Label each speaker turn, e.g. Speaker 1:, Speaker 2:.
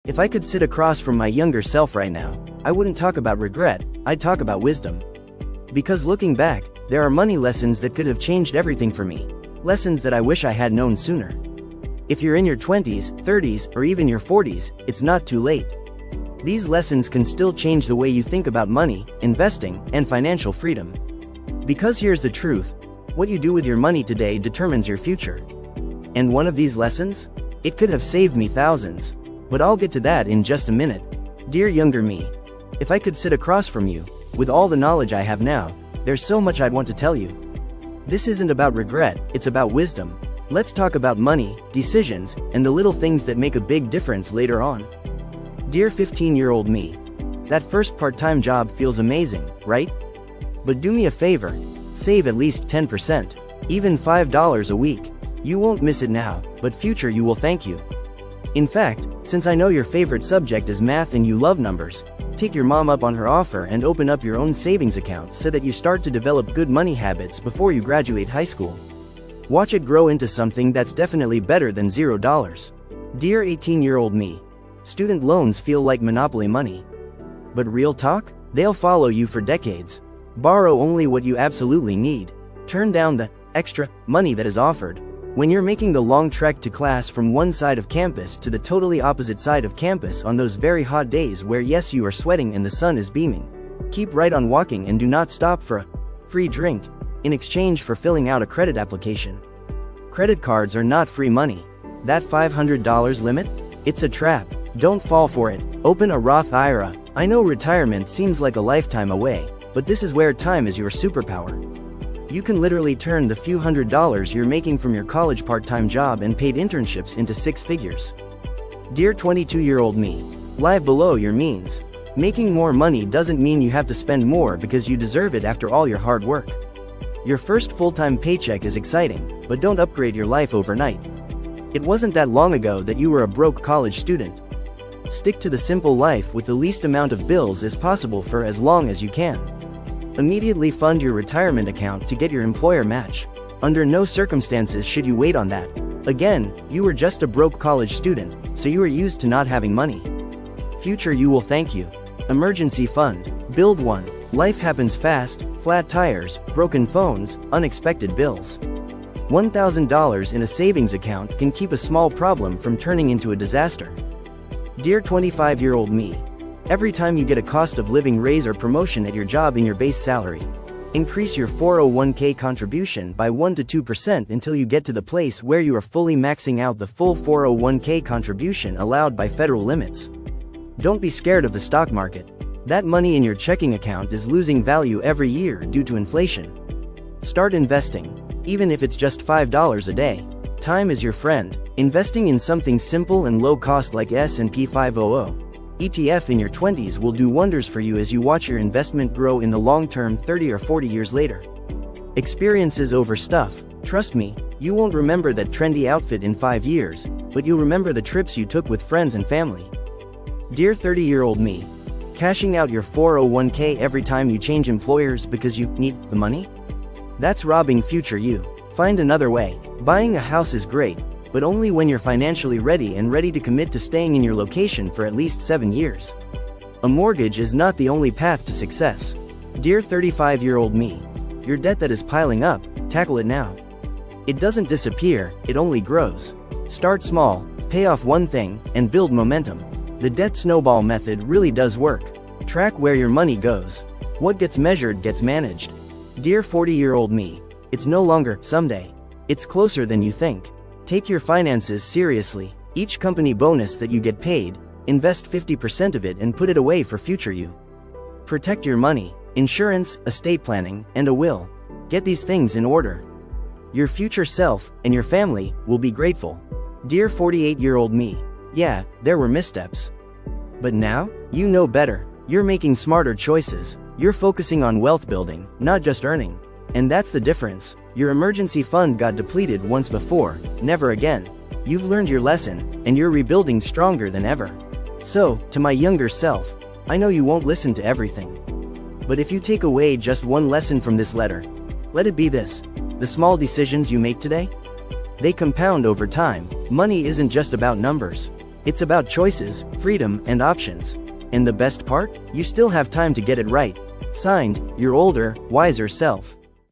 Speaker 1: If I could sit across from my younger self right now, I wouldn't talk about regret, I'd talk about wisdom. Because looking back, there are money lessons that could have changed everything for me. Lessons that I wish I had known sooner. If you're in your 20s, 30s, or even your 40s, it's not too late. These lessons can still change the way you think about money, investing, and financial freedom. Because here's the truth, what you do with your money today determines your future. And one of these lessons? It could have saved me thousands. But I'll get to that in just a minute. Dear younger me, if I could sit across from you, with all the knowledge I have now, there's so much I'd want to tell you. This isn't about regret, it's about wisdom. Let's talk about money, decisions, and the little things that make a big difference later on. Dear 15-year-old me, that first part-time job feels amazing, right? But do me a favor, save at least 10%, even $5 a week. You won't miss it now, but future you will thank you. In fact, since I know your favorite subject is math and you love numbers, take your mom up on her offer and open up your own savings account so that you start to develop good money habits before you graduate high school. Watch it grow into something that's definitely better than $0. Dear 18-year-old me, student loans feel like monopoly money. But real talk? They'll follow you for decades. Borrow only what you absolutely need. Turn down the extra money that is offered. When you're making the long trek to class from one side of campus to the totally opposite side of campus on those very hot days where yes you are sweating and the sun is beaming, keep right on walking and do not stop for a free drink in exchange for filling out a credit application. Credit cards are not free money. That $500 limit? It's a trap. Don't fall for it. Open a Roth IRA. I know retirement seems like a lifetime away, but this is where time is your superpower. You can literally turn the few $100s you're making from your college part-time job and paid internships into six figures. Dear 22-year-old me, live below your means. Making more money doesn't mean you have to spend more because you deserve it after all your hard work. Your first full-time paycheck is exciting, but don't upgrade your life overnight. It wasn't that long ago that you were a broke college student. Stick to the simple life with the least amount of bills as possible for as long as you can. Immediately fund your retirement account to get your employer match. Under no circumstances should you wait on that. Again, you were just a broke college student, so you are used to not having money. Future you will thank you. Emergency fund. Build one. Life happens fast, flat tires, broken phones, unexpected bills. $1,000 in a savings account can keep a small problem from turning into a disaster. Dear 25-year-old me, every time you get a cost of living raise or promotion at your job in your base salary, increase your 401k contribution by 1 to 2% until you get to the place where you are fully maxing out the full 401k contribution allowed by federal limits. Don't be scared of the stock market. That money in your checking account is losing value every year due to inflation. Start investing, even if it's just $5 a day. Time is your friend. Investing in something simple and low cost like S&P 500 ETF in your 20s will do wonders for you as you watch your investment grow in the long term 30 or 40 years later. Experiences over stuff. Trust me, you won't remember that trendy outfit in 5 years, but you'll remember the trips you took with friends and family. Dear 30-year-old me, cashing out your 401k every time you change employers because you need the money? That's robbing future you. Find another way. Buying a house is great, but only when you're financially ready and ready to commit to staying in your location for at least 7 years. A mortgage is not the only path to success. Dear 35-year-old me, your debt that is piling up, tackle it now. It doesn't disappear, it only grows. Start small, pay off one thing, and build momentum. The debt snowball method really does work. Track where your money goes. What gets measured gets managed. Dear 40-year-old me, it's no longer someday. It's closer than you think. Take your finances seriously. Each company bonus that you get paid, invest 50% of it and put it away for future you. Protect your money, insurance, estate planning, and a will. Get these things in order. Your future self and your family will be grateful. Dear 48-year-old me, yeah, there were missteps. But now, you know better. You're making smarter choices. You're focusing on wealth building, not just earning. And that's the difference. Your emergency fund got depleted once before, never again. You've learned your lesson, and you're rebuilding stronger than ever. So, to my younger self, I know you won't listen to everything. But if you take away just one lesson from this letter, let it be this: the small decisions you make today, they compound over time. Money isn't just about numbers. It's about choices, freedom, and options. And the best part? You still have time to get it right. Signed, your older, wiser self.